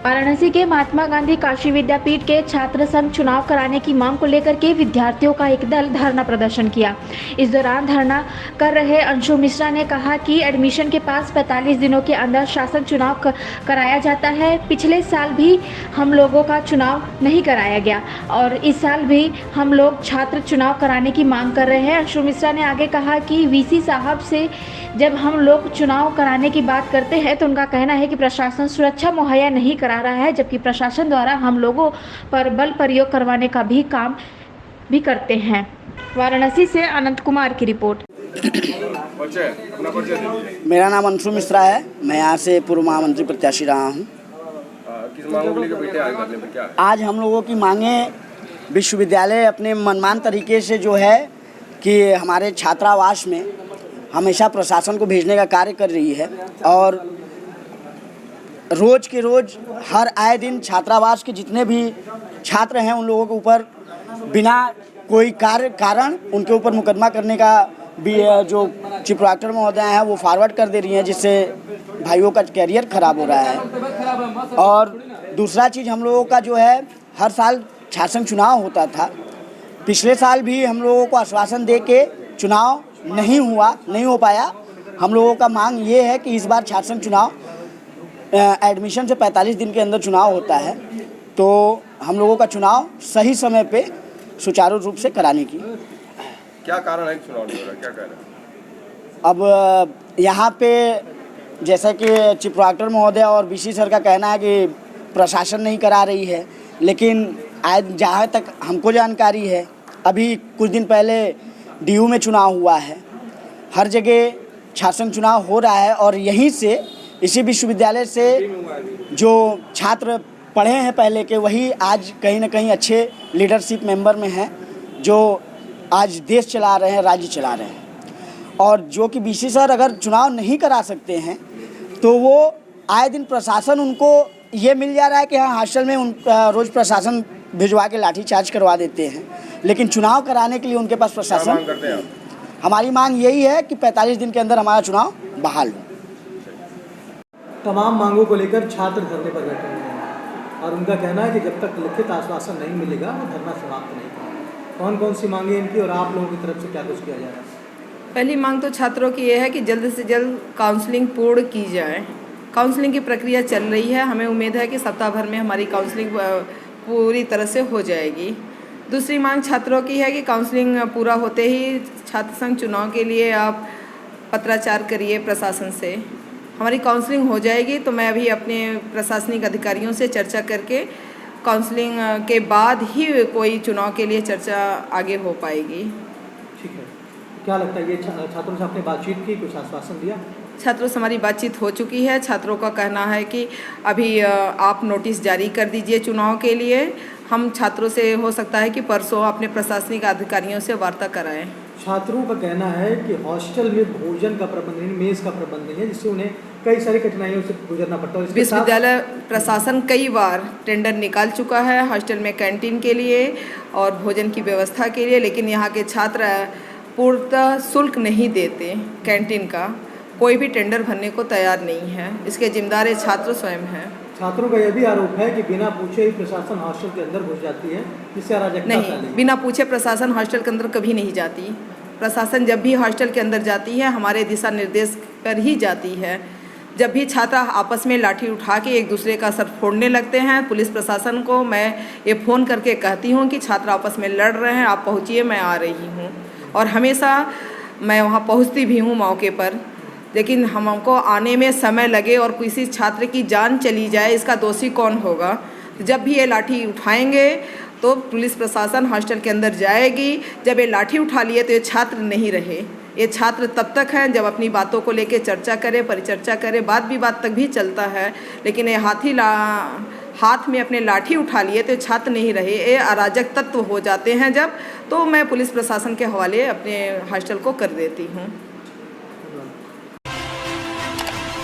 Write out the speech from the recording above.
वाराणसी के महात्मा गांधी काशी विद्यापीठ के छात्र संघ चुनाव कराने की मांग को लेकर के विद्यार्थियों का एक दल धरना प्रदर्शन किया। इस दौरान धरना कर रहे अंशु मिश्रा ने कहा कि एडमिशन के पास 45 दिनों के अंदर शासन चुनाव कराया जाता है। पिछले साल भी हम लोगों का चुनाव नहीं कराया गया और इस साल भी हम लोग छात्र चुनाव कराने की मांग कर रहे हैं। अंशु मिश्रा ने आगे कहा कि वीसी साहब से जब हम लोग चुनाव कराने की बात करते हैं तो उनका कहना है कि प्रशासन सुरक्षा मुहैया नहीं करा रहा है, जबकि प्रशासन द्वारा हम लोगों पर बल प्रयोग करवाने का भी काम भी करते हैं। वाराणसी से अनंत कुमार की रिपोर्ट। मेरा नाम अंशु मिश्रा है, मैं यहाँ से पूर्व महामंत्री प्रत्याशी रहा हूँ। किस मांगों को लेकर बैठे आज धरने पे क्या है? आज हम लोगों की मांगे विश्वविद्यालय अपने मनमान तरीके से जो है कि हमारे छात्रावास में हमेशा प्रशासन को भेजने का कार्य कर रही है और रोज़ के रोज़ हर आए दिन छात्रावास के जितने भी छात्र हैं उन लोगों के ऊपर बिना कोई कारण उनके ऊपर मुकदमा करने का भी जो चीफ प्रोक्टर महोदय हैं वो फॉरवर्ड कर दे रही हैं, जिससे भाइयों का कैरियर ख़राब हो रहा है। और दूसरा चीज़ हम लोगों का जो है हर साल छात्र संघ चुनाव होता था। पिछले साल भी हम लोगों को आश्वासन दे के चुनाव नहीं हो पाया। हम लोगों का मांग ये है कि इस बार छात्र संघ चुनाव एडमिशन से 45 दिन के अंदर चुनाव होता है, तो हम लोगों का चुनाव सही समय पे सुचारू रूप से कराने की। क्या कारण है चुनाव नहीं हो रहा, क्या कह रहे हैं? अब यहाँ पे जैसा कि चीफ प्रोक्टर महोदय और बीसी सर का कहना है कि प्रशासन नहीं करा रही है, लेकिन आज जहाँ तक हमको जानकारी है अभी कुछ दिन पहले डीयू में चुनाव हुआ है, हर जगह छात्र संघ चुनाव हो रहा है और यहीं से इसी विश्वविद्यालय से जो छात्र पढ़े हैं पहले के वही आज कहीं ना कहीं अच्छे लीडरशिप मेंबर में हैं, जो आज देश चला रहे हैं, राज्य चला रहे हैं। और जो कि बीसी सर अगर चुनाव नहीं करा सकते हैं तो वो आए दिन प्रशासन उनको ये मिल जा रहा है कि हाँ हॉस्टल में रोज़ प्रशासन भिजवा के लाठीचार्ज करवा देते हैं, लेकिन चुनाव कराने के लिए उनके पास प्रशासन। हमारी मांग यही है कि 45 दिन के अंदर हमारा चुनाव बहाल हो। तमाम मांगों को लेकर छात्र धरने पर बैठे हुए हैं और उनका कहना है कि जब तक लिखित आश्वासन नहीं मिलेगा वो धरना समाप्त नहीं करेंगे। कौन कौन सी मांगे इनकी और आप लोगों की तरफ से क्या कुछ किया जा रहा है? पहली मांग तो छात्रों की यह है कि जल्द से जल्द काउंसलिंग पूर्ण की जाए। काउंसलिंग की प्रक्रिया चल रही है, हमें उम्मीद है कि सप्ताह भर में हमारी काउंसलिंग पूरी तरह से हो जाएगी। दूसरी मांग छात्रों की है कि काउंसलिंग पूरा होते ही छात्र संघ चुनाव के लिए आप पत्राचार करिए प्रशासन से। हमारी काउंसलिंग हो जाएगी तो मैं अभी अपने प्रशासनिक अधिकारियों से चर्चा करके काउंसलिंग के बाद ही कोई चुनाव के लिए चर्चा आगे हो पाएगी। ठीक है, क्या लगता है ये छात्रों से आपने बातचीत की, कुछ आश्वासन दिया? छात्रों से हमारी बातचीत हो चुकी है। छात्रों का कहना है कि अभी आप नोटिस जारी कर दीजिए चुनाव के लिए। हम छात्रों से हो सकता है कि परसों अपने प्रशासनिक अधिकारियों से वार्ता कराएं। छात्रों का कहना है कि हॉस्टल में भोजन का प्रबंध नहीं, मेज़ का प्रबंध नहीं है, जिससे उन्हें कई सारी कठिनाइयों से गुजरना पड़ता है। विश्वविद्यालय प्रशासन कई बार टेंडर निकाल चुका है हॉस्टल में कैंटीन के लिए और भोजन की व्यवस्था के लिए, लेकिन यहाँ के छात्र पूर्णतः शुल्क नहीं देते। कैंटीन का कोई भी टेंडर भरने को तैयार नहीं है, इसके जिम्मेदार छात्र स्वयं हैं। छात्रों का यह भी आरोप है कि बिना पूछे ही प्रशासन हॉस्टल के अंदर घुस जाती है, जिससे अराजकता नहीं, बिना पूछे प्रशासन हॉस्टल के अंदर कभी नहीं जाती। प्रशासन जब भी हॉस्टल के अंदर जाती है हमारे दिशा निर्देश पर ही जाती है। जब भी छात्र आपस में लाठी उठा के एक दूसरे का सर फोड़ने लगते हैं, पुलिस प्रशासन को मैं ये फ़ोन करके कहती हूँ कि छात्र आपस में लड़ रहे हैं, आप पहुँचिए, मैं आ रही हूँ। और हमेशा मैं वहाँ पहुँचती भी हूँ मौके पर, लेकिन हमको आने में समय लगे और किसी छात्र की जान चली जाए, इसका दोषी कौन होगा? जब भी ये लाठी उठाएंगे तो पुलिस प्रशासन हॉस्टल के अंदर जाएगी। जब ये लाठी उठा लिए तो ये छात्र नहीं रहे। ये छात्र तब तक हैं जब अपनी बातों को लेकर चर्चा करे, परिचर्चा करे, बात विवाद तक भी चलता है, लेकिन ये हाथ में अपने लाठी उठा लिए तो छात्र नहीं रहे। ये अराजक तत्व हो जाते हैं जब, तो मैं पुलिस प्रशासन के हवाले अपने हॉस्टल को कर देती हूँ।